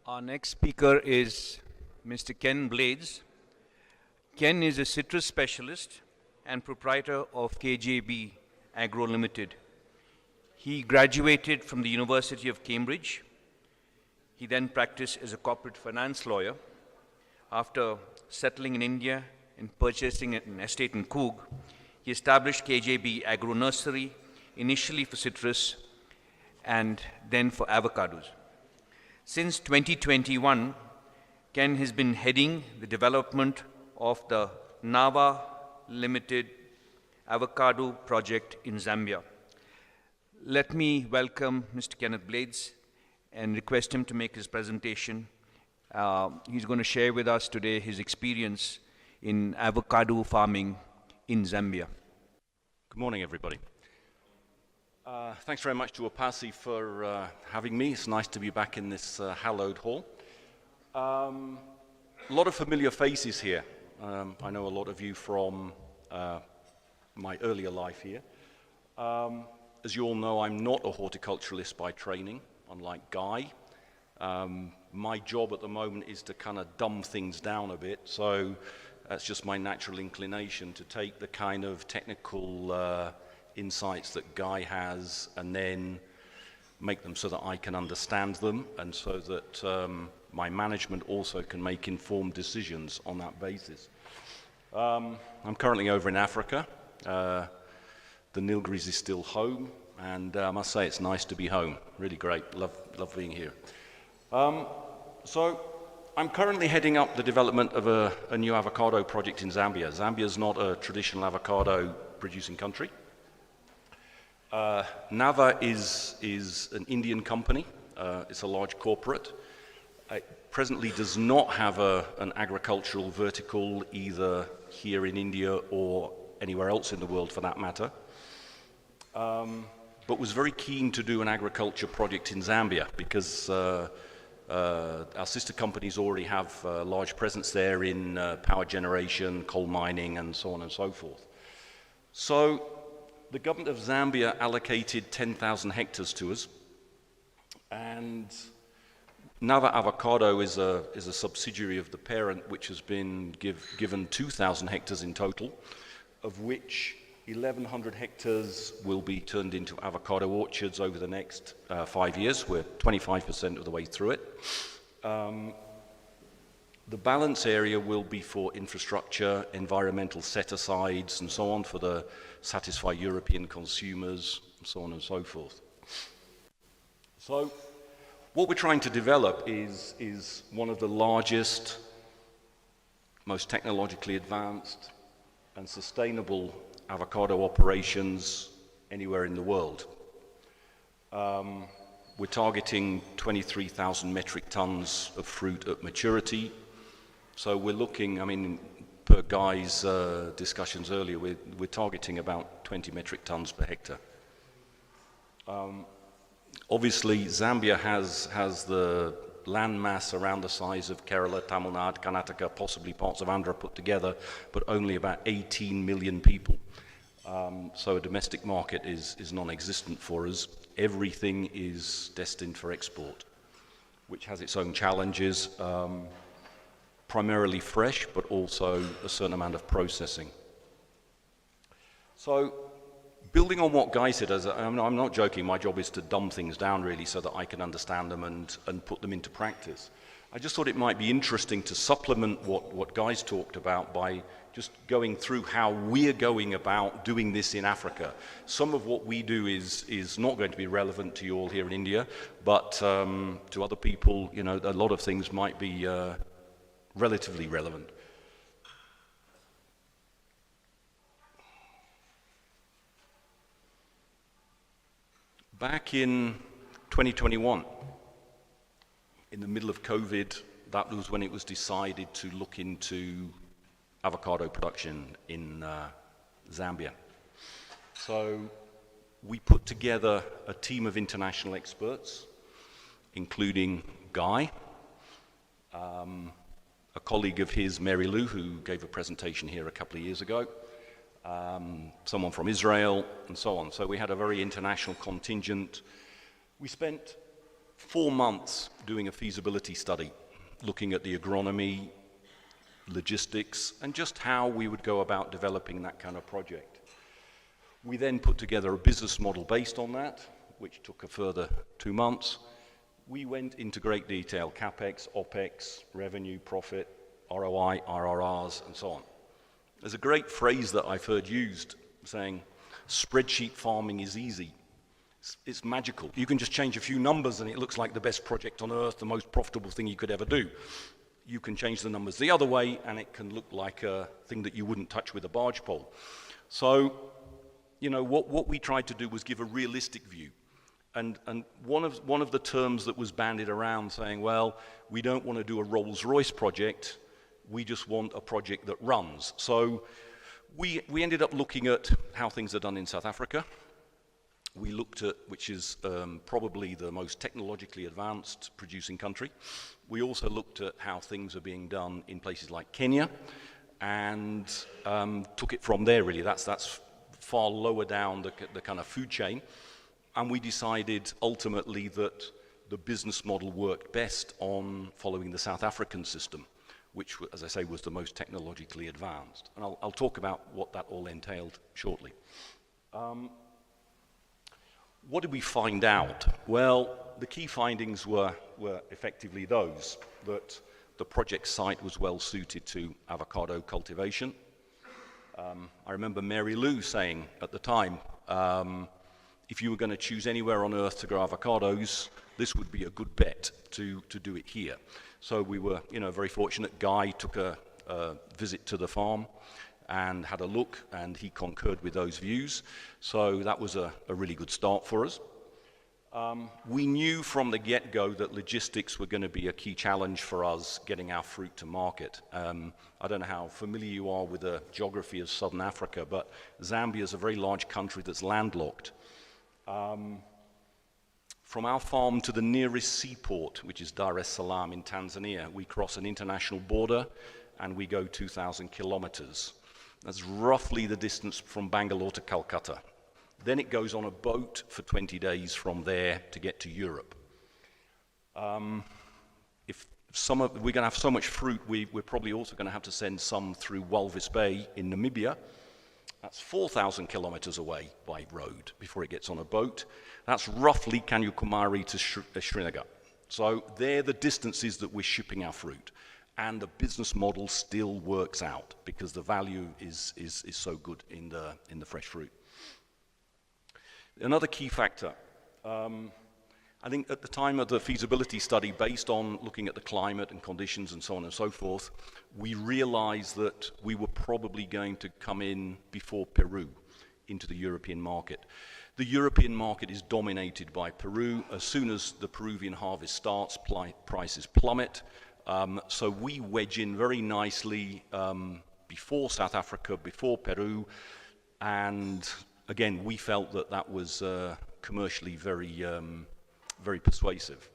Our next speaker is Mr. Ken Blades. Ken is a citrus specialist and proprietor of KJB Agro Limited. He graduated from the University of Cambridge. He then practiced as a corporate finance lawyer. After settling in India and purchasing an estate in Coog, he established KJB Agro Nursery, initially for citrus and then for avocados. Since 2021, Ken has been heading the development of the Nava Limited Avocado Project in Zambia. Let me welcome Mr. Kenneth Blades and request him to make his presentation. He's going to share with us today his experience in avocado farming in Zambia. Good morning, everybody. Thanks very much to UPASI for having me. It's nice to be back in this hallowed hall. A lot of familiar faces here. I know a lot of you from my earlier life here. As you all know, I'm not a horticulturalist by training, unlike Guy. My job at the moment is to kind of dumb things down a bit, so that's just my natural inclination to take the kind of technical insights that Guy has and then make them so that I can understand them and so that my management also can make informed decisions on that basis. I'm currently over in Africa. The Nilgiris is still home, and I must say it's nice to be home. Really great. Love being here. So I'm currently heading up the development of a new avocado project in Zambia. Zambia is not a traditional avocado producing country. Nava is an Indian company. It's a large corporate. It presently does not have an agricultural vertical either here in India or anywhere else in the world for that matter. But was very keen to do an agriculture project in Zambia because our sister companies already have a large presence there in power generation, coal mining, and so on and so forth. So the government of Zambia allocated 10,000 hectares to us, and Nava Avocado is a subsidiary of the parent, which has been given 2,000 hectares in total, of which 1,100 hectares will be turned into avocado orchards over the next 5 years. We're 25% of the way through it. The balance area will be for infrastructure, environmental set-asides, and so on, for the satisfy European consumers, and so on and so forth. So what we're trying to develop is one of the largest, most technologically advanced, and sustainable avocado operations anywhere in the world. We're targeting 23,000 metric tons of fruit at maturity. So we're looking, I mean, per Guy's discussions earlier, we're targeting about 20 metric tons per hectare. Obviously, Zambia has the land mass around the size of Kerala, Tamil Nadu, Karnataka, possibly parts of Andhra put together, but only about 18 million people. So a domestic market is non-existent for us. Everything is destined for export, which has its own challenges, primarily fresh, but also a certain amount of processing. So building on what Guy said, I'm not joking, my job is to dumb things down really so that I can understand them and put them into practice. I just thought it might be interesting to supplement what Guy's talked about by just going through how we're going about doing this in Africa. Some of what we do is not going to be relevant to you all here in India, but to other people, you know, a lot of things might be relatively relevant. Back in 2021, in the middle of COVID, that was when it was decided to look into avocado production in Zambia. So we put together a team of international experts, including Guy, a colleague of his, Mary Lou, who gave a presentation here a couple of years ago, someone from Israel, and so on. So we had a very international contingent. We spent 4 months doing a feasibility study, looking at the agronomy, logistics, and just how we would go about developing that kind of project. We then put together a business model based on that, which took a further 2 months. We went into great detail, CapEx, OpEx, revenue, profit, ROI, RRRs, and so on. There's a great phrase that I've heard used saying, spreadsheet farming is easy. It's magical. You can just change a few numbers and it looks like the best project on earth, the most profitable thing you could ever do. You can change the numbers the other way and it can look like a thing that you wouldn't touch with a barge pole. So, you know, what we tried to do was give a realistic view. And one of the terms that was bandied around saying, well, we don't want to do a Rolls-Royce project, we just want a project that runs. So we ended up looking at how things are done in South Africa. We looked at, which is probably the most technologically advanced producing country. We also looked at how things are being done in places like Kenya and took it from there, really. That's far lower down the kind of food chain. And we decided ultimately that the business model worked best on following the South African system, which, as I say, was the most technologically advanced. And I'll talk about what that all entailed shortly. What did we find out? Well, the key findings were effectively those, that the project site was well suited to avocado cultivation. I remember Mary Lou saying at the time, if you were going to choose anywhere on earth to grow avocados, this would be a good bet to do it here. So we were, you know, very fortunate. Guy took a visit to the farm and had a look, and he concurred with those views. So that was a really good start for us. We knew from the get-go that logistics were going to be a key challenge for us getting our fruit to market. I don't know how familiar you are with the geography of Southern Africa, but Zambia is a very large country that's landlocked. From our farm to the nearest seaport, which is Dar es Salaam in Tanzania, we cross an international border and we go 2,000 kilometers. That's roughly the distance from Bangalore to Calcutta. Then it goes on a boat for 20 days from there to get to Europe. If we're going to have so much fruit, we're probably also going to have to send some through Walvis Bay in Namibia. That's 4,000 kilometers away by road before it gets on a boat. That's roughly Kanyakumari to Srinagar. So they're the distances that we're shipping our fruit. And the business model still works out because the value is so good in the fresh fruit. Another key factor, I think at the time of the feasibility study, based on looking at the climate and conditions and so on and so forth, we realized that we were probably going to come in before Peru into the European market. The European market is dominated by Peru. As soon as the Peruvian harvest starts, prices plummet. So we wedge in very nicely before South Africa, before Peru, and again, we felt that that was commercially very persuasive.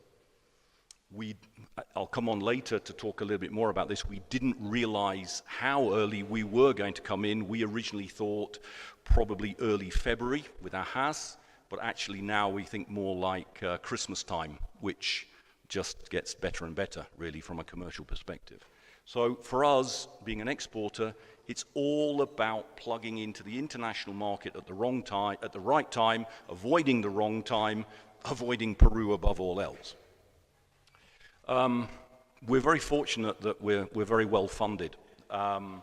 I'll come on later to talk a little bit more about this. We didn't realize how early we were going to come in. We originally thought probably early February with our Haas, but actually now we think more like Christmas time, which just gets better and better, really, from a commercial perspective. So for us, being an exporter, it's all about plugging into the international market at the wrong time, at the right time, avoiding the wrong time, avoiding Peru above all else. We're very fortunate that we're very well funded. The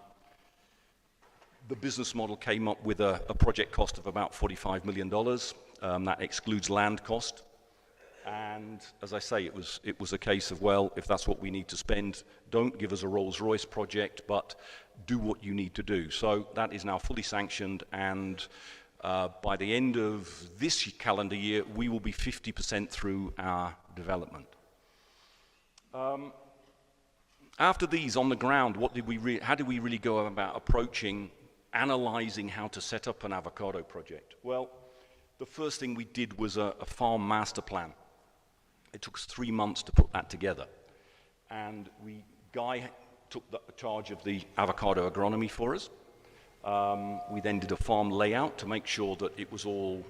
business model came up with a project cost of about $45 million. That excludes land cost. And as I say, it was a case of, well, if that's what we need to spend, don't give us a Rolls-Royce project, but do what you need to do. So that is now fully sanctioned, and by the end of this calendar year, we will be 50% through our development. After these, on the ground, how did we really go about approaching, analyzing how to set up an avocado project? Well, the first thing we did was a farm master plan. It took us 3 months to put that together. And Guy took charge of the avocado agronomy for us. We then did a farm layout to make sure that it was all,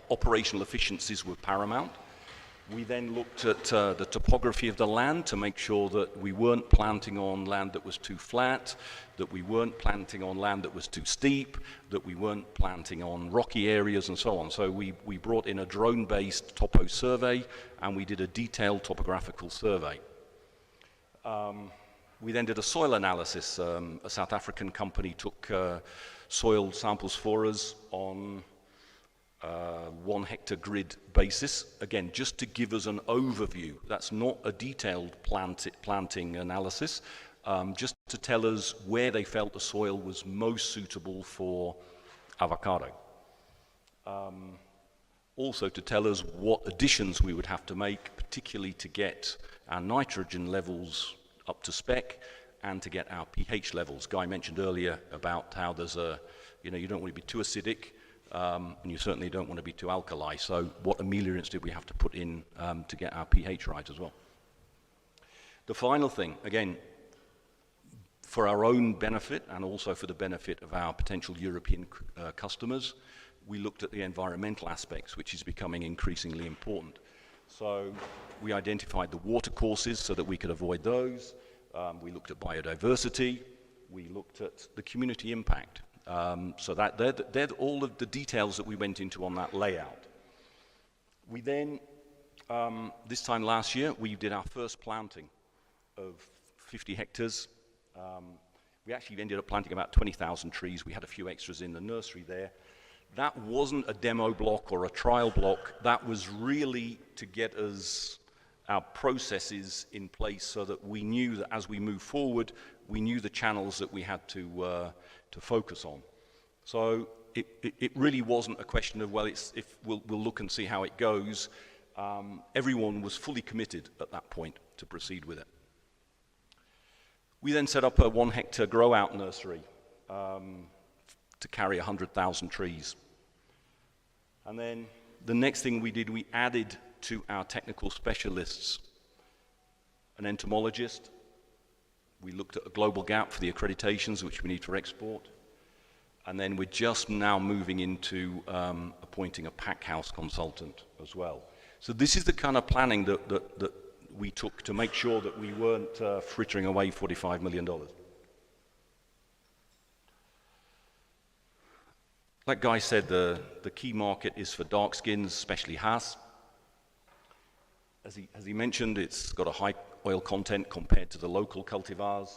operational efficiencies were paramount. We then looked at the topography of the land to make sure that we weren't planting on land that was too flat, that we weren't planting on land that was too steep, that we weren't planting on rocky areas and so on. So we brought in a drone-based topo survey and we did a detailed topographical survey. We then did a soil analysis. A South African company took soil samples for us on 1 hectare grid basis, again, just to give us an overview. That's not a detailed planting analysis, just to tell us where they felt the soil was most suitable for avocado. Also to tell us what additions we would have to make, particularly to get our nitrogen levels up to spec and to get our pH levels. Guy mentioned earlier about how there's you don't want to be too acidic, and you certainly don't want to be too alkali. So what ameliorants did we have to put in to get our pH right as well? The final thing, again, for our own benefit and also for the benefit of our potential European customers, we looked at the environmental aspects, which is becoming increasingly important. So we identified the water courses so that we could avoid those. We looked at biodiversity. We looked at the community impact. So that they're all of the details that we went into on that layout. We then, this time last year, we did our first planting of 50 hectares. We actually ended up planting about 20,000 trees. We had a few extras in the nursery there. That wasn't a demo block or a trial block. That was really to get us our processes in place so that we knew that as we move forward, we knew the channels that we had to focus on. So it really wasn't a question of, well, we'll look and see how it goes. Everyone was fully committed at that point to proceed with it. We then set up a 1 hectare grow out nursery to carry 100,000 trees. And then the next thing we did, we added to our technical specialists an entomologist. We looked at a global gap for the accreditations which we need for export. And then we're just now moving into appointing a pack house consultant as well. So this is the kind of planning that we took to make sure that we weren't frittering away $45 million. Like Guy said, the key market is for dark skins, especially Hass. As he mentioned, it's got a high oil content compared to the local cultivars,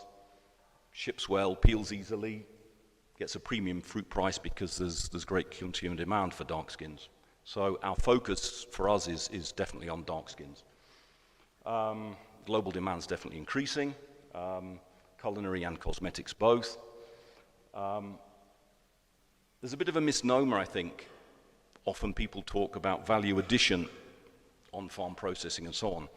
ships well, peels easily, gets a premium fruit price because there's great consumer demand for dark skins. So our focus for us is definitely on dark skins. Global demand is definitely increasing, culinary and cosmetics both. There's a bit of a misnomer, I think. Often people talk about value addition on farm processing and so on.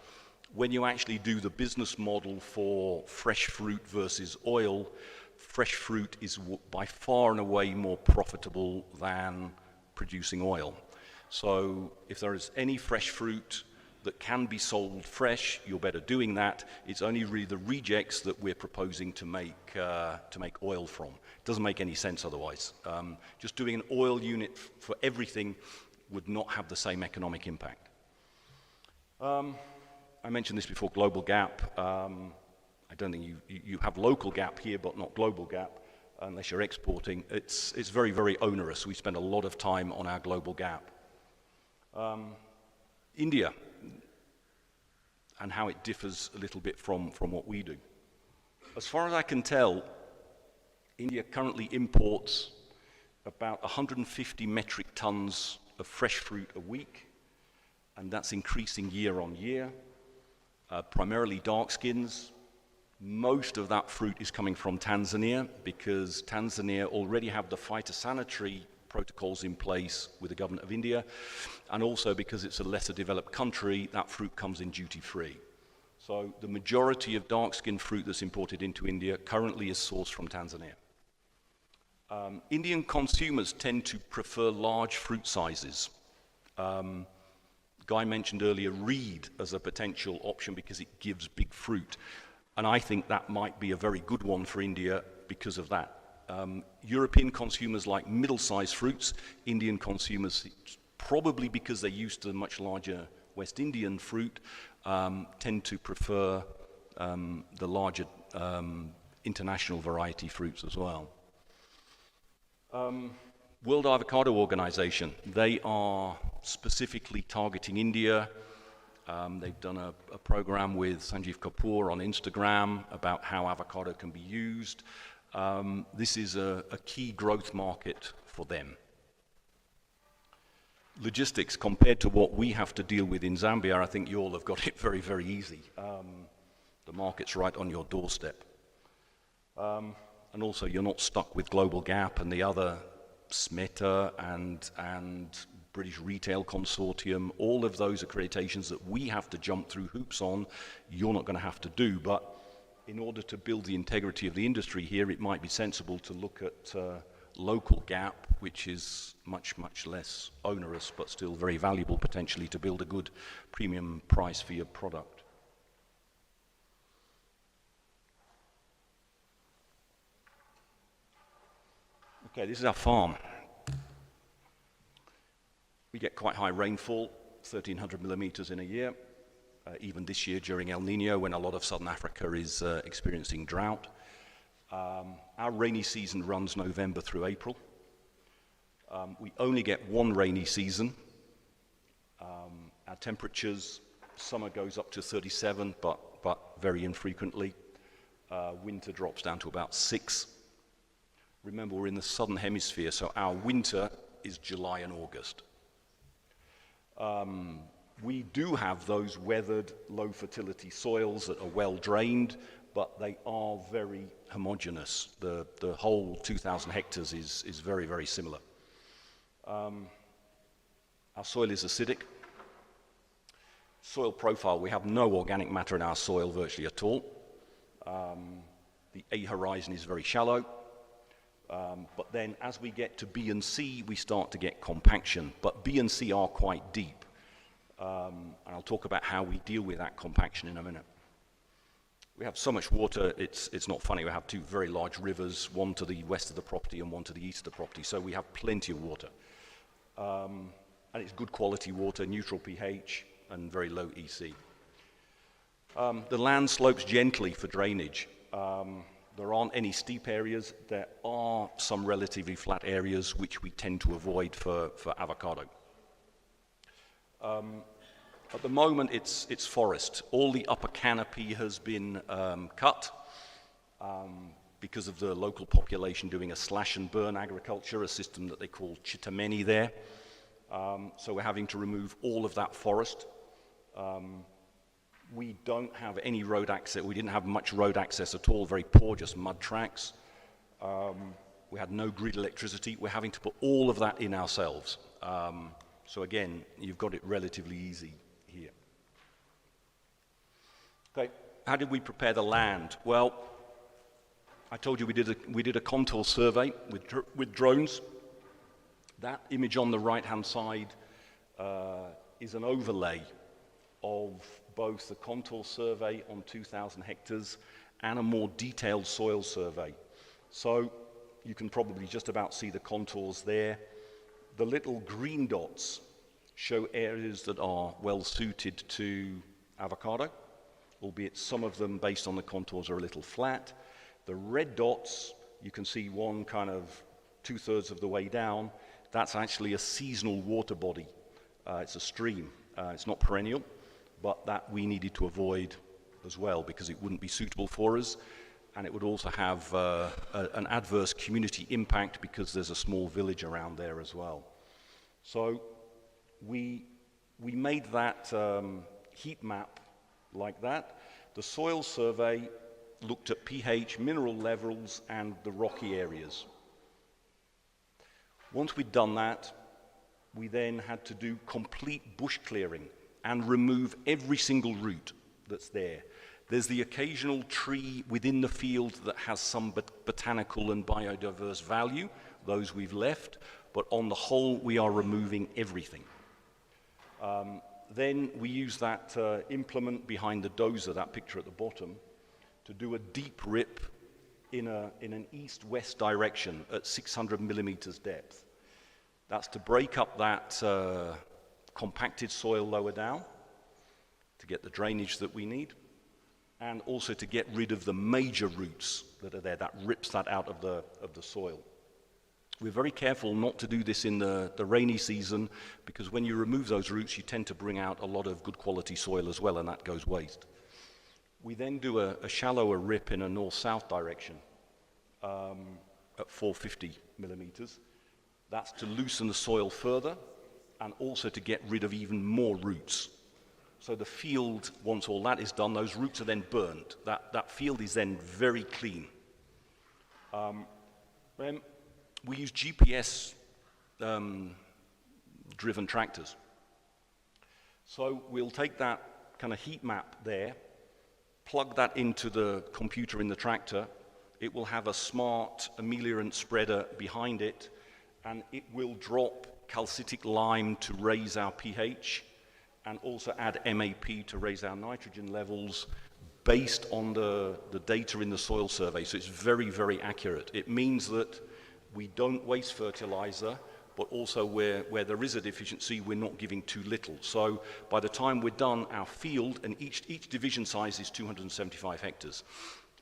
When you actually do the business model for fresh fruit versus oil, fresh fruit is by far and away more profitable than producing oil. So if there is any fresh fruit that can be sold fresh, you're better doing that. It's only really the rejects that we're proposing to make oil from. It doesn't make any sense otherwise. Just doing an oil unit for everything would not have the same economic impact. I mentioned this before, global gap. I don't think you have local gap here, but not global gap, unless you're exporting. It's very, very onerous. We spend a lot of time on our global gap. India, and how it differs a little bit from what we do. As far as I can tell, India currently imports about 150 metric tons of fresh fruit a week, and that's increasing year on year, primarily dark skins. Most of that fruit is coming from Tanzania because Tanzania already have the phytosanitary protocols in place with the government of India, and also because it's a lesser developed country, that fruit comes in duty-free. So the majority of dark-skinned fruit that's imported into India currently is sourced from Tanzania. Indian consumers tend to prefer large fruit sizes. Guy mentioned earlier reed as a potential option because it gives big fruit, and I think that might be a very good one for India because of that. European consumers like middle-sized fruits. Indian consumers, probably because they're used to much larger West Indian fruit tend to prefer the larger international variety fruits as well. World Avocado Organization, they are specifically targeting India. They've done a program with Sanjeev Kapoor on Instagram about how avocado can be used. This is a key growth market for them. Logistics, compared to what we have to deal with in Zambia, I think you all have got it very, very easy. The market's right on your doorstep. And also, you're not stuck with Global Gap and the other SMETA and British Retail Consortium. All of those accreditations that we have to jump through hoops on, you're not going to have to do. But in order to build the integrity of the industry here, it might be sensible to look at local gap, which is much, much less onerous, but still very valuable potentially to build a good premium price for your product. Okay, this is our farm. We get quite high rainfall, 1,300 millimeters in a year, even this year during El Nino when a lot of Southern Africa is experiencing drought. Our rainy season runs November through April. We only get one rainy season. Our temperatures, summer goes up to 37, but very infrequently. Winter drops down to about 6. Remember, we're in the southern hemisphere, so our winter is July and August. We do have those weathered, low fertility soils that are well drained, but they are very homogeneous. The whole 2,000 hectares is very, very similar. Our soil is acidic. Soil profile, we have no organic matter in our soil virtually at all. The A horizon is very shallow. But then as we get to B and C, we start to get compaction. But B and C are quite deep. And I'll talk about how we deal with that compaction in a minute. We have so much water, it's not funny. We have 2 very large rivers, one to the west of the property and one to the east of the property. So we have plenty of water. And it's good quality water, neutral pH, and very low EC. The land slopes gently for drainage. There aren't any steep areas. There are some relatively flat areas which we tend to avoid for avocado. At the moment, it's forest. All the upper canopy has been cut because of the local population doing a slash and burn agriculture, a system that they call chitameni there. So we're having to remove all of that forest. We don't have any road access. We didn't have much road access at all, very poor, just mud tracks. We had no grid electricity. We're having to put all of that in ourselves. So again, you've got it relatively easy here. Okay, how did we prepare the land? Well, I told you we did a contour survey with drones. That image on the right-hand side is an overlay of both the contour survey on 2,000 hectares and a more detailed soil survey. So you can probably just about see the contours there. The little green dots show areas that are well suited to avocado, albeit some of them, based on the contours, are a little flat. The red dots, you can see one kind of 2/3 of the way down. That's actually a seasonal water body. It's a stream. It's not perennial, but that we needed to avoid as well because it wouldn't be suitable for us, and it would also have an adverse community impact because there's a small village around there as well. So we made that heat map like that. The soil survey looked at pH, mineral levels, and the rocky areas. Once we'd done that, we then had to do complete bush clearing and remove every single root that's there. There's the occasional tree within the field that has some botanical and biodiverse value. Those we've left, but on the whole, we are removing everything. Then we use that implement behind the dozer, that picture at the bottom, to do a deep rip in an east-west direction at 600 millimeters depth. That's to break up that compacted soil lower down to get the drainage that we need, and also to get rid of the major roots that are there, that rips that out of the soil. We're very careful not to do this in the rainy season, because when you remove those roots, you tend to bring out a lot of good quality soil as well, and that goes waste. We then do a shallower rip in a north-south direction at 450 millimeters. That's to loosen the soil further and also to get rid of even more roots. So the field, once all that is done, those roots are then burned. That field is then very clean. We use GPS driven tractors. So we'll take that kind of heat map there, plug that into the computer in the tractor. It will have a smart ameliorant spreader behind it, and it will drop calcitic lime to raise our pH and also add MAP to raise our nitrogen levels based on the data in the soil survey. So it's very, very accurate. It means that we don't waste fertilizer, but also where there is a deficiency, we're not giving too little. So by the time we're done, our field, and each division size is 275 hectares.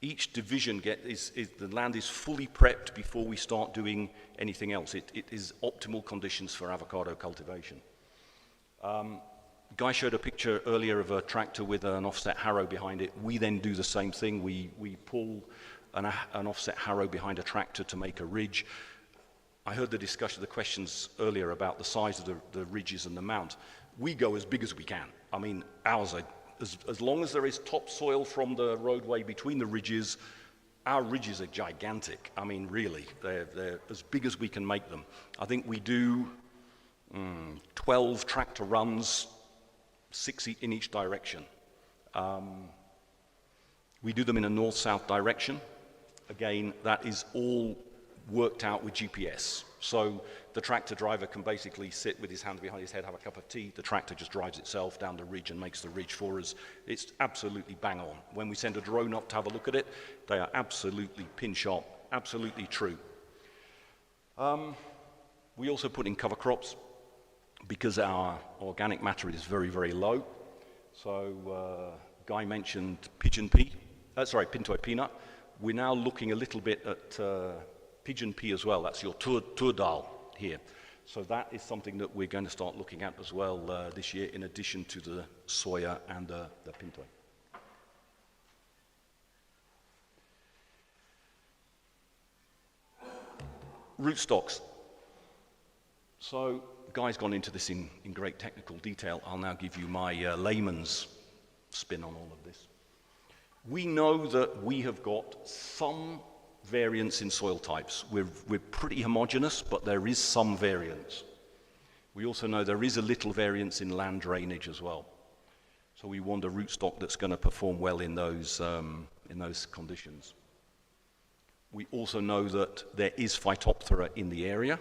Each division the land is fully prepped before we start doing anything else. It is optimal conditions for avocado cultivation. Guy showed a picture earlier of a tractor with an offset harrow behind it. We then do the same thing. We pull an offset harrow behind a tractor to make a ridge. I heard the questions earlier about the size of the ridges and the mount. We go as big as we can. I mean, ours are, as long as there is topsoil from the roadway between the ridges, our ridges are gigantic. I mean, really, they're as big as we can make them. I think we do 12 tractor runs, 6 in each direction. We do them in a north-south direction. Again, that is all worked out with GPS. So the tractor driver can basically sit with his hands behind his head, have a cup of tea. The tractor just drives itself down the ridge and makes the ridge for us. It's absolutely bang on. When we send a drone up to have a look at it, they are absolutely pin sharp, absolutely true. We also put in cover crops because our organic matter is very, very low. So Guy mentioned pinto peanut. We're now looking a little bit at pigeon pea as well. That's your tur dal here. So that is something that we're going to start looking at as well this year, in addition to the soya and the pinto. Rootstocks. So Guy's gone into this in great technical detail. I'll now give you my layman's spin on all of this. We know that we have got some variance in soil types. We're pretty homogeneous, but there is some variance. We also know there is a little variance in land drainage as well. So we want a rootstock that's going to perform well in those conditions. We also know that there is Phytophthora in the area.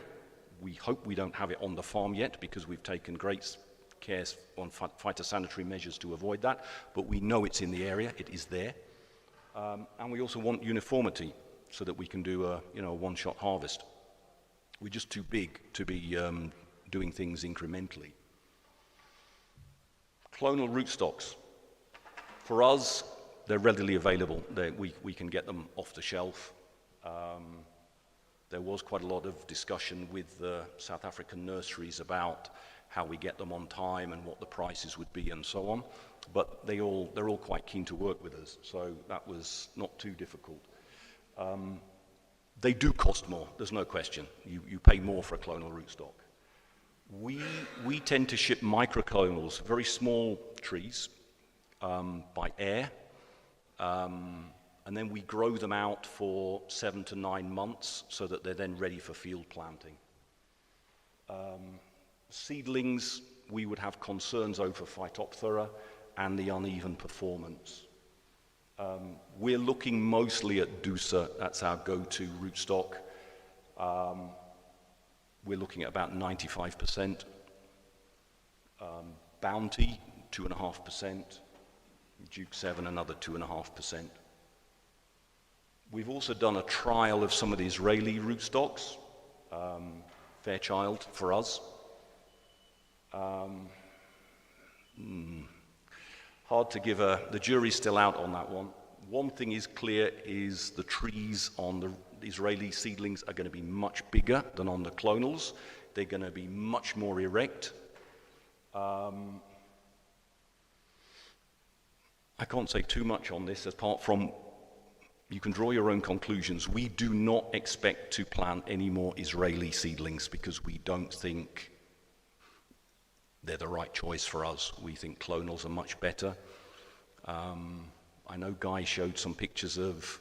We hope we don't have it on the farm yet, because we've taken great care on phytosanitary measures to avoid that, but we know it's in the area, it is there. And we also want uniformity so that we can do a one-shot harvest. We're just too big to be doing things incrementally. Clonal rootstocks. For us, they're readily available. We can get them off the shelf. There was quite a lot of discussion with the South African nurseries about how we get them on time and what the prices would be and so on. But they're all quite keen to work with us, so that was not too difficult. They do cost more, there's no question. You pay more for a clonal rootstock. We tend to ship microclonals, very small trees, by air, and then we grow them out for 7 to 9 months so that they're then ready for field planting. Seedlings, we would have concerns over Phytophthora and the uneven performance. We're looking mostly at Dusa, that's our go-to rootstock. We're looking at about 95%. Bounty, 2.5%. Duke 7, another 2.5%. We've also done a trial of some of the Israeli rootstocks, Fairchild for us. hard to give the jury's still out on that one. One thing is clear is the trees on the Israeli seedlings are going to be much bigger than on the clonals. They're going to be much more erect. I can't say too much on this apart from you can draw your own conclusions. We do not expect to plant any more Israeli seedlings because we don't think they're the right choice for us. We think clonals are much better. I know Guy showed some pictures of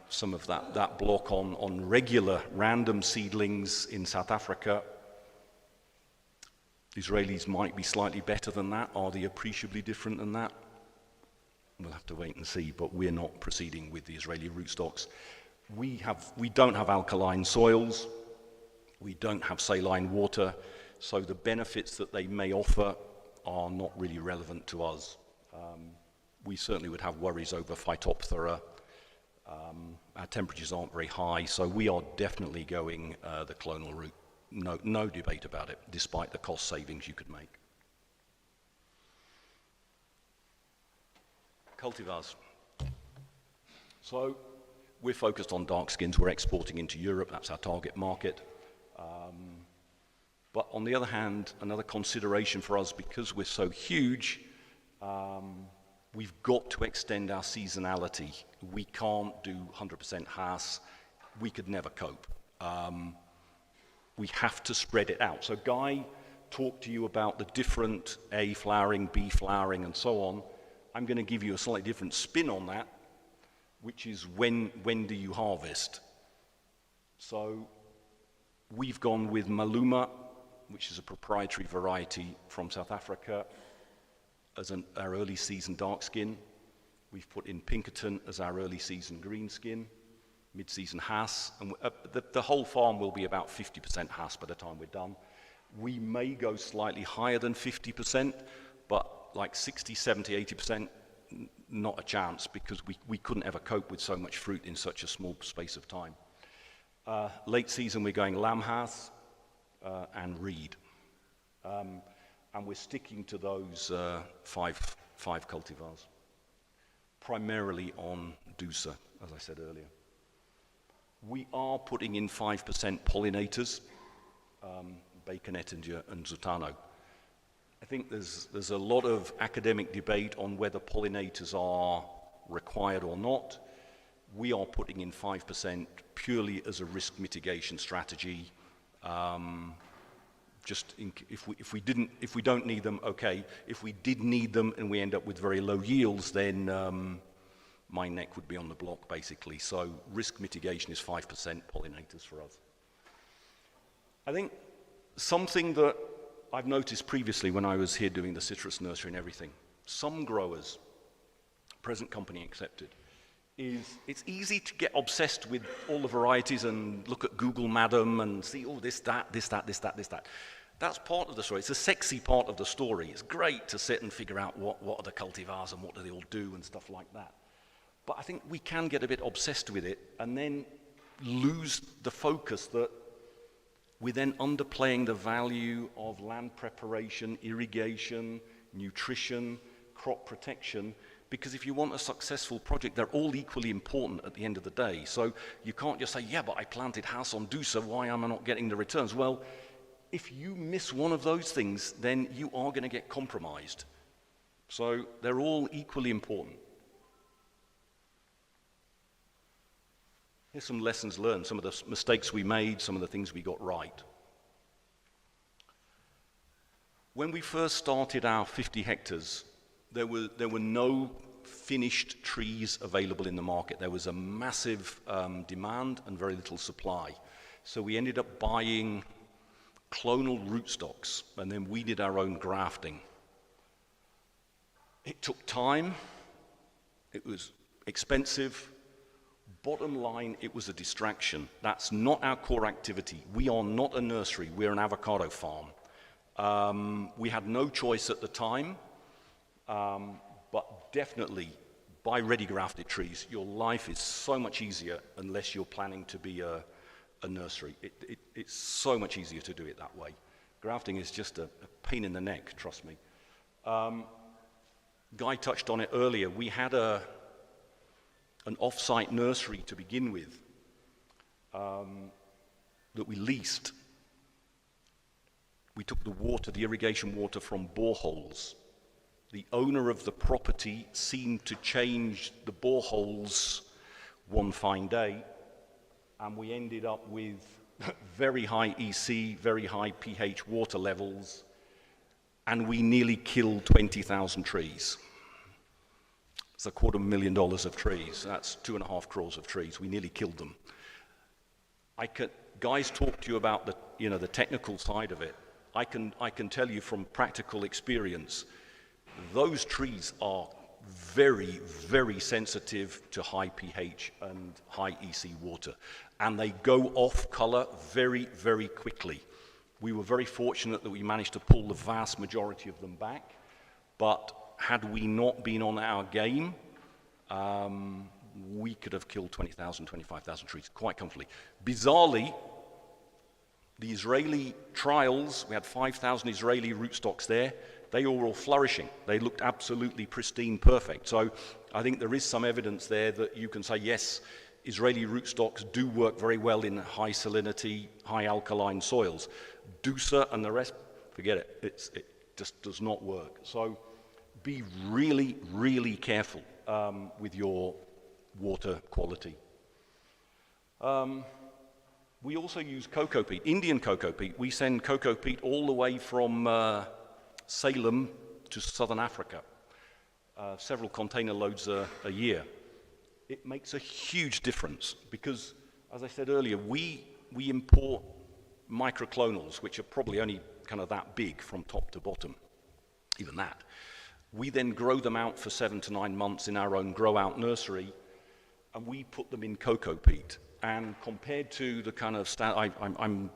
some of that block on regular random seedlings in South Africa. Israelis might be slightly better than that. Are they appreciably different than that? We'll have to wait and see, but we're not proceeding with the Israeli rootstocks. We don't have alkaline soils. We don't have saline water. So the benefits that they may offer are not really relevant to us. We certainly would have worries over Phytophthora. Our temperatures aren't very high, so we are definitely going the clonal route. No debate about it, despite the cost savings you could make. Cultivars. So we're focused on dark skins. We're exporting into Europe. That's our target market. But on the other hand, another consideration for us, because we're so huge, we've got to extend our seasonality. We can't do 100% Hass. We could never cope. We have to spread it out. So Guy talked to you about the different A flowering, B flowering, and so on. I'm going to give you a slightly different spin on that, which is when do you harvest? So we've gone with Maluma, which is a proprietary variety from South Africa, as our early season dark skin. We've put in Pinkerton as our early season green skin, mid-season Hass, and the whole farm will be about 50% Hass by the time we're done. We may go slightly higher than 50%, but like 60, 70, 80%, not a chance, because we couldn't ever cope with so much fruit in such a small space of time. Late season, we're going Lamb Hass and Reed. And we're sticking to those five cultivars, primarily on Dusa, as I said earlier. We are putting in 5% pollinators, Baconet and Zutano. I think there's a lot of academic debate on whether pollinators are required or not. We are putting in 5% purely as a risk mitigation strategy. If we don't need them, okay. If we did need them and we end up with very low yields, then my neck would be on the block, basically. So risk mitigation is 5% pollinators for us. I think something that I've noticed previously when I was here doing the citrus nursery and everything, some growers, present company accepted, is it's easy to get obsessed with all the varieties and look at Google Madam and see, oh, this, that. That's part of the story. It's a sexy part of the story. It's great to sit and figure out what are the cultivars and what do they all do and stuff like that. But I think we can get a bit obsessed with it and then lose the focus that we're then underplaying the value of land preparation, irrigation, nutrition, crop protection, because if you want a successful project, they're all equally important at the end of the day. So you can't just say, yeah, but I planted house on Dusa, why am I not getting the returns? Well, if you miss one of those things, then you are going to get compromised. So they're all equally important. Here's some lessons learned, some of the mistakes we made, some of the things we got right. When we first started our 50 hectares, there were no finished trees available in the market. There was a massive demand and very little supply. So we ended up buying clonal rootstocks, and then we did our own grafting. It took time, it was expensive. Bottom line, it was a distraction. That's not our core activity. We are not a nursery, we're an avocado farm. We had no choice at the time, but definitely buy ready grafted trees. Your life is so much easier unless you're planning to be a nursery. It's so much easier to do it that way. Grafting is just a pain in the neck, trust me. Guy touched on it earlier. We had an off-site nursery to begin with that we leased. We took the water, the irrigation water, from boreholes. The owner of the property seemed to change the boreholes one fine day, and we ended up with very high EC, very high pH water levels, and we nearly killed 20,000 trees. It's $250,000 of trees. That's 2.5 crores of trees. We nearly killed them. Guys talk to you about the technical side of it. I can tell you from practical experience, those trees are very, very sensitive to high pH and high EC water, and they go off color very, very quickly. We were very fortunate that we managed to pull the vast majority of them back, but had we not been on our game, we could have killed 20,000, 25,000 trees quite comfortably. Bizarrely, the Israeli trials, we had 5,000 Israeli rootstocks there. They were all flourishing. They looked absolutely pristine, perfect. So I think there is some evidence there that you can say, yes, Israeli rootstocks do work very well in high salinity, high alkaline soils. Dusa and the rest, forget it. It just does not work. So be really, really careful with your water quality. We also use cocoa peat, Indian cocoa peat. We send cocoa peat all the way from Salem to southern Africa, several container loads a year. It makes a huge difference because, as I said earlier, we import microclonals, which are probably only kind of that big from top to bottom, even that. We then grow them out for 7 to 9 months in our own grow-out nursery, and we put them in cocoa peat. And compared to the kind of I'm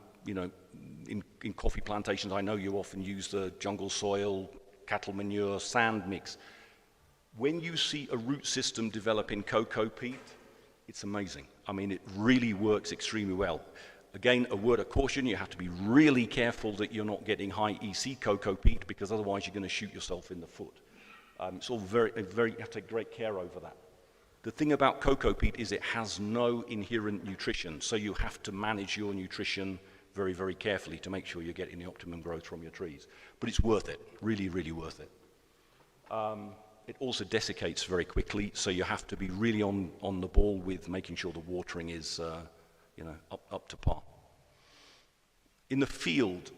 in coffee plantations, I know you often use the jungle soil, cattle manure, sand mix. When you see a root system develop in cocoa peat, it's amazing. I mean, it really works extremely well. Again, a word of caution, you have to be really careful that you're not getting high EC cocoa peat, because otherwise you're going to shoot yourself in the foot. It's all you have to take great care over that. The thing about cocoa peat is it has no inherent nutrition, so you have to manage your nutrition very, very carefully to make sure you're getting the optimum growth from your trees. But it's worth it, really, really worth it. It also desiccates very quickly, so you have to be really on the ball with making sure the watering is up to par. In the field,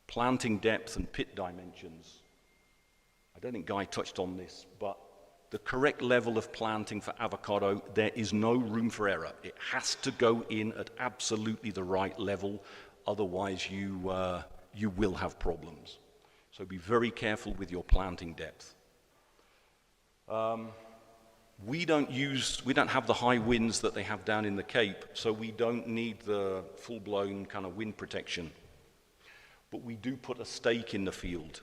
planting depth and pit dimensions, I don't think Guy touched on this, but the correct level of planting for avocado, there is no room for error. It has to go in at absolutely the right level, otherwise you will have problems. So be very careful with your planting depth. We don't have the high winds that they have down in the Cape, so we don't need the full-blown kind of wind protection. But we do put a stake in the field.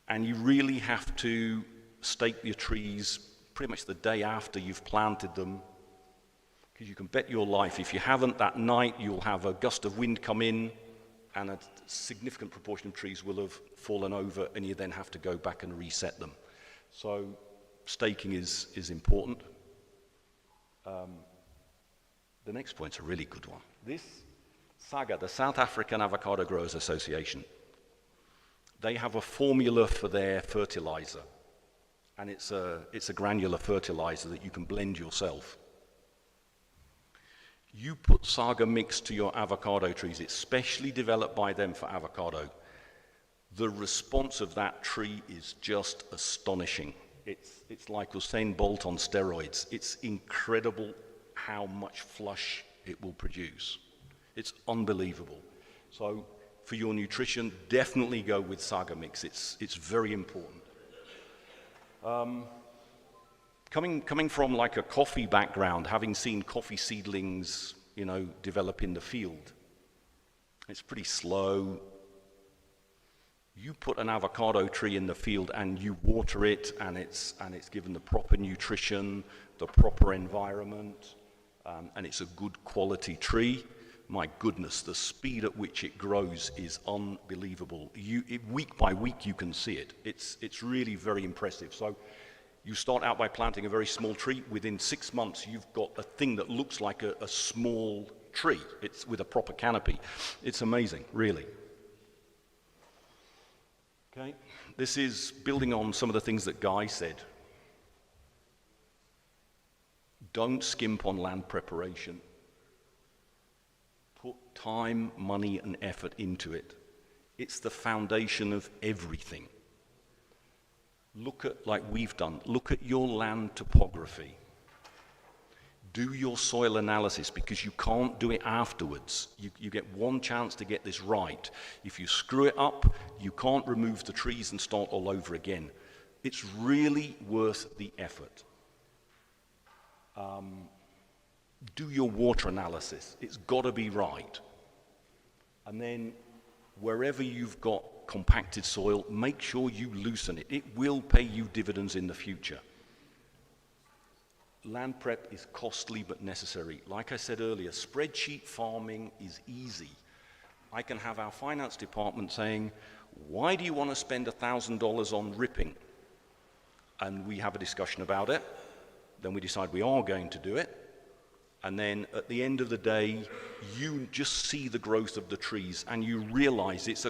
And you really have to stake your trees pretty much the day after you've planted them, because you can bet your life, if you haven't that night, you'll have a gust of wind come in, and a significant proportion of trees will have fallen over, and you then have to go back and reset them. So staking is important. The next point's a really good one. This SAGA, the South African Avocado Growers Association, they have a formula for their fertilizer, and it's a granular fertilizer that you can blend yourself. You put Saga mix to your avocado trees. It's specially developed by them for avocado. The response of that tree is just astonishing. It's like Usain Bolt on steroids. It's incredible how much flush it will produce. It's unbelievable. So for your nutrition, definitely go with Saga mix. It's very important. Coming from like a coffee background, having seen coffee seedlings, develop in the field, it's pretty slow. You put an avocado tree in the field and you water it, and it's given the proper nutrition, the proper environment, and it's a good quality tree. my goodness, the speed at which it grows is unbelievable. Week by week you can see it. It's really very impressive. So you start out by planting a very small tree. Within 6 months you've got a thing that looks like a small tree. It's with a proper canopy. It's amazing, really. Okay, this is building on some of the things that Guy said. Don't skimp on land preparation. Put time, money, and effort into it. It's the foundation of everything. Look at, like we've done, look at your land topography. Do your soil analysis, because you can't do it afterwards. You get one chance to get this right. If you screw it up, you can't remove the trees and start all over again. It's really worth the effort. Do your water analysis. It's got to be right. And then wherever you've got compacted soil, make sure you loosen it. It will pay you dividends in the future. Land prep is costly but necessary. Like I said earlier, spreadsheet farming is easy. I can have our finance department saying, why do you want to spend $1,000 on ripping? And we have a discussion about it. Then we decide we are going to do it. And then at the end of the day, you just see the growth of the trees and you realize it's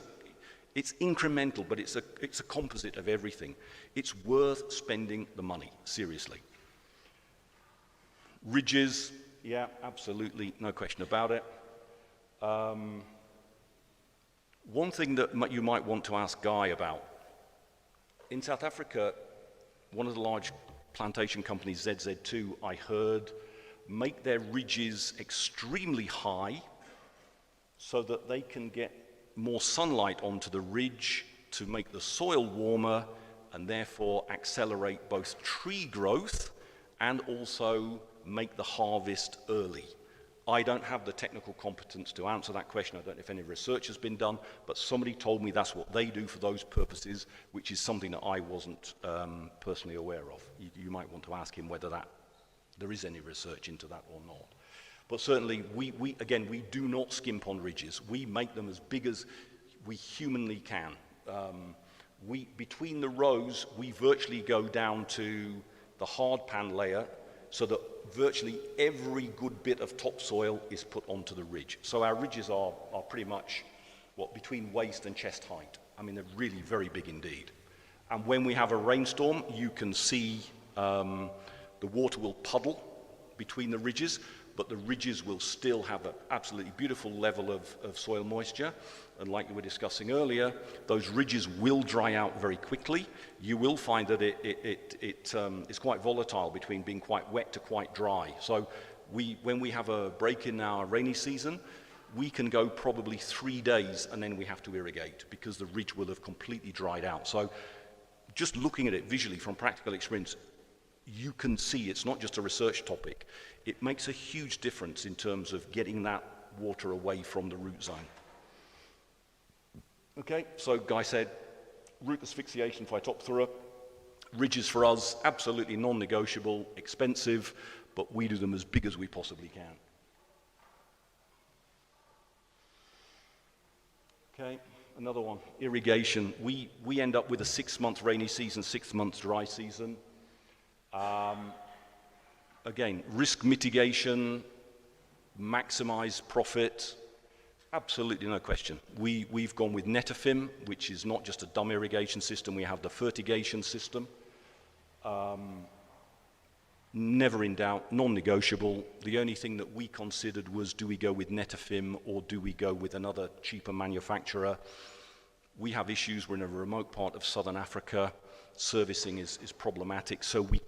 incremental, but it's a composite of everything. It's worth spending the money, seriously. Ridges, yeah, absolutely, no question about it. One thing that you might want to ask Guy about. In South Africa, one of the large plantation companies, ZZ2, I heard, make their ridges extremely high so that they can get more sunlight onto the ridge to make the soil warmer and therefore accelerate both tree growth and also make the harvest early. I don't have the technical competence to answer that question. I don't know if any research has been done, but somebody told me that's what they do for those purposes, which is something that I wasn't personally aware of. You might want to ask him whether there is any research into that or not. But certainly, we do not skimp on ridges. We make them as big as we humanly can. Between the rows, we virtually go down to the hard pan layer so that virtually every good bit of topsoil is put onto the ridge. So our ridges are pretty much, between waist and chest height. I mean, they're really very big indeed. And when we have a rainstorm, you can see the water will puddle between the ridges, but the ridges will still have an absolutely beautiful level of soil moisture. And like we were discussing earlier, those ridges will dry out very quickly. You will find that it's quite volatile between being quite wet to quite dry. So when we have a break in our rainy season, we can go probably 3 days and then we have to irrigate because the ridge will have completely dried out. So just looking at it visually from practical experience, you can see it's not just a research topic. It makes a huge difference in terms of getting that water away from the root zone. Okay, so Guy said, root asphyxiation Phytophthora, ridges for us, absolutely non-negotiable, expensive, but we do them as big as we possibly can. Okay, another one, irrigation. We end up with a 6-month rainy season, 6 months dry season. Again, risk mitigation, maximize profit, absolutely no question. We've gone with Netafim, which is not just a dumb irrigation system, we have the fertigation system. Never in doubt, non-negotiable. The only thing that we considered was, do we go with Netafim or do we go with another cheaper manufacturer? We have issues, we're in a remote part of southern Africa. Servicing is problematic, so we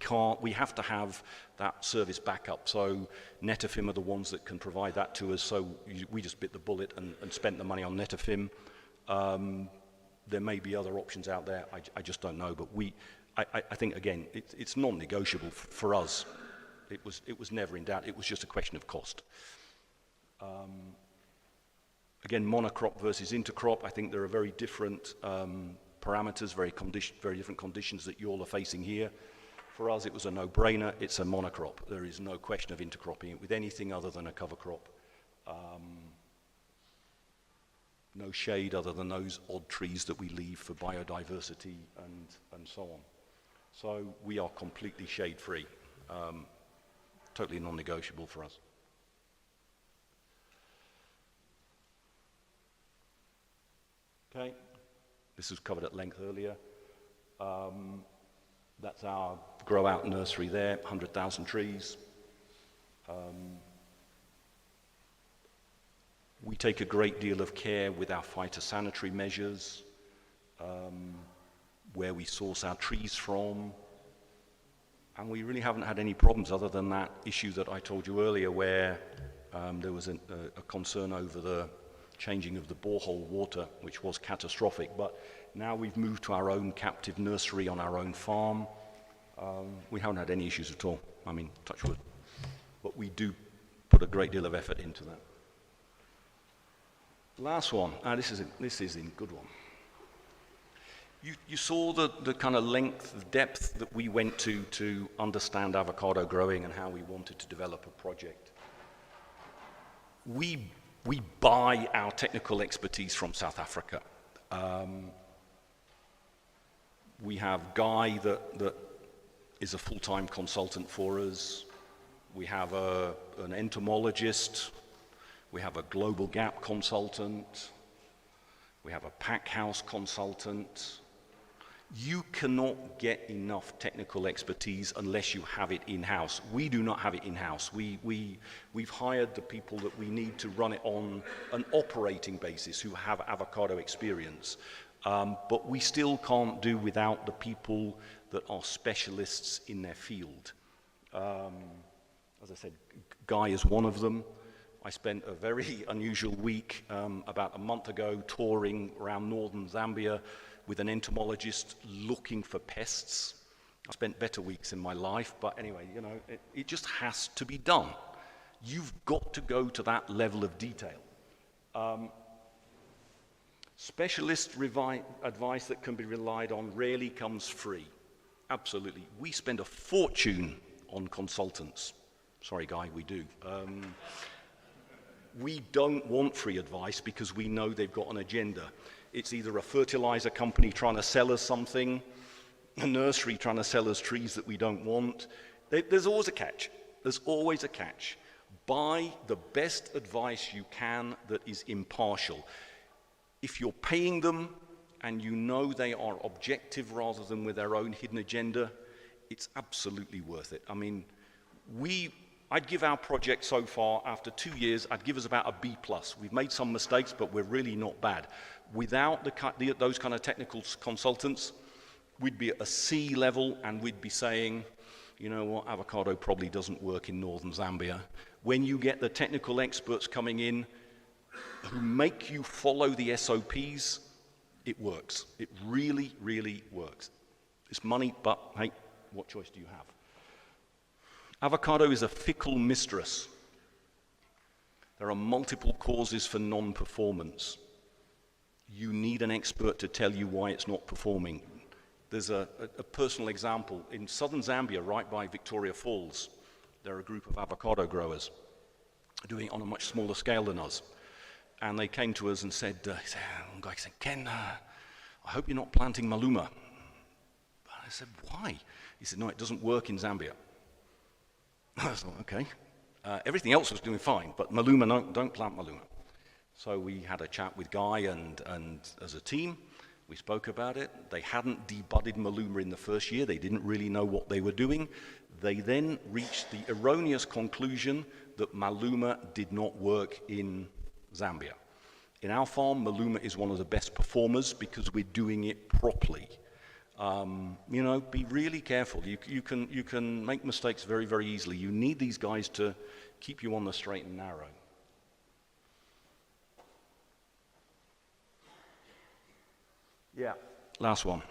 have to have that service backup. So Netafim are the ones that can provide that to us, so we just bit the bullet and spent the money on Netafim. There may be other options out there, I just don't know, but I think, again, it's non-negotiable for us. It was never in doubt, it was just a question of cost. Again, monocrop versus intercrop, I think there are very different parameters, very different conditions that you all are facing here. For us, it was a no-brainer. It's a monocrop. There is no question of intercropping it with anything other than a cover crop. no shade other than those odd trees that we leave for biodiversity and so on. So we are completely shade-free, totally non-negotiable for us. Okay, this was covered at length earlier. That's our grow-out nursery there, 100,000 trees. We take a great deal of care with our phytosanitary measures, where we source our trees from, and we really haven't had any problems other than that issue that I told you earlier where there was a concern over the changing of the borehole water, which was catastrophic, but now we've moved to our own captive nursery on our own farm. We haven't had any issues at all, I mean, touch wood, but we do put a great deal of effort into that. Last one, this is a good one. You saw the kind of length, the depth that we went to understand avocado growing and how we wanted to develop a project. We buy our technical expertise from South Africa. We have Guy that is a full-time consultant for us. We have an entomologist. We have a global gap consultant. We have a pack house consultant. You cannot get enough technical expertise unless you have it in-house. We do not have it in-house. We've hired the people that we need to run it on an operating basis who have avocado experience. But we still can't do without the people that are specialists in their field. As I said, Guy is one of them. I spent a very unusual week about a month ago touring around northern Zambia with an entomologist looking for pests. I spent better weeks in my life, but anyway, you know, it just has to be done. You've got to go to that level of detail. Specialist advice that can be relied on rarely comes free. Absolutely. We spend a fortune on consultants. Sorry, Guy, we do. We don't want free advice because we know they've got an agenda. It's either a fertilizer company trying to sell us something, a nursery trying to sell us trees that we don't want. There's always a catch. There's always a catch. Buy the best advice you can that is impartial. If you're paying them and you know they are objective rather than with their own hidden agenda, it's absolutely worth it. I mean, I'd give our project so far, after 2 years, I'd give us about a B+. We've made some mistakes, but we're really not bad. Without those kind of technical consultants, we'd be at a C level and we'd be saying, you know what, avocado probably doesn't work in northern Zambia. When you get the technical experts coming in who make you follow the SOPs, it works. It really, really works. It's money, but hey, what choice do you have? Avocado is a fickle mistress. There are multiple causes for non-performance. You need an expert to tell you why it's not performing. There's a personal example. In southern Zambia, right by Victoria Falls, there are a group of avocado growers doing it on a much smaller scale than us. And they came to us and said, one guy said, Ken, I hope you're not planting maluma. I said, why? He said, no, it doesn't work in Zambia. I thought, okay. Everything else was doing fine, but maluma, don't plant maluma. So we had a chat with Guy and as a team, we spoke about it. They hadn't debudded maluma in the first year. They didn't really know what they were doing. They then reached the erroneous conclusion that maluma did not work in Zambia. In our farm, maluma is one of the best performers because we're doing it properly. You know, be really careful. You can make mistakes very, very easily. You need these guys to keep you on the straight and narrow. Yeah, last one.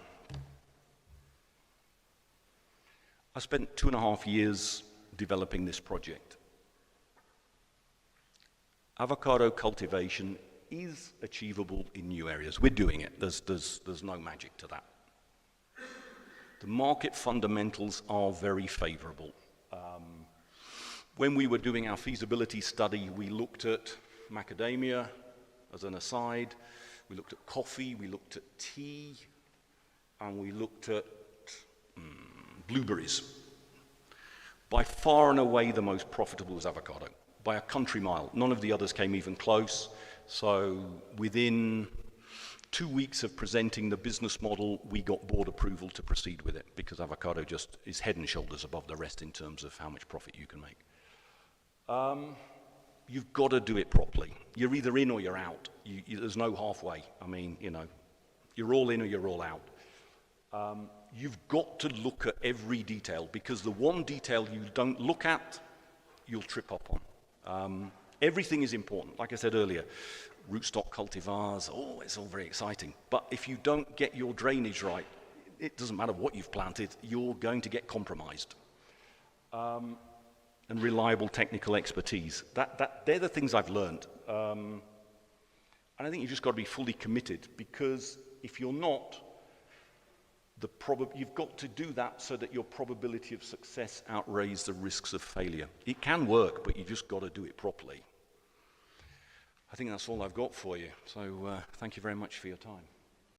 I spent 2.5 years developing this project. Avocado cultivation is achievable in new areas. We're doing it. There's no magic to that. The market fundamentals are very favorable. When we were doing our feasibility study, we looked at macadamia, as an aside. We looked at coffee, we looked at tea, and we looked at blueberries. By far and away the most profitable was avocado, by a country mile. None of the others came even close. So within 2 weeks of presenting the business model, we got board approval to proceed with it, because avocado just is head and shoulders above the rest in terms of how much profit you can make. You've got to do it properly. You're either in or you're out. There's no halfway. I mean, you know, you're all in or you're all out. You've got to look at every detail, because the one detail you don't look at, you'll trip up on. Everything is important. Like I said earlier, rootstock cultivars, oh, it's all very exciting. But if you don't get your drainage right, it doesn't matter what you've planted, you're going to get compromised. And reliable technical expertise. They're the things I've learned. And I think you've just got to be fully committed, because if you're not, you've got to do that so that your probability of success outweighs the risks of failure. It can work, but you've just got to do it properly. I think that's all I've got for you. So thank you very much for your time.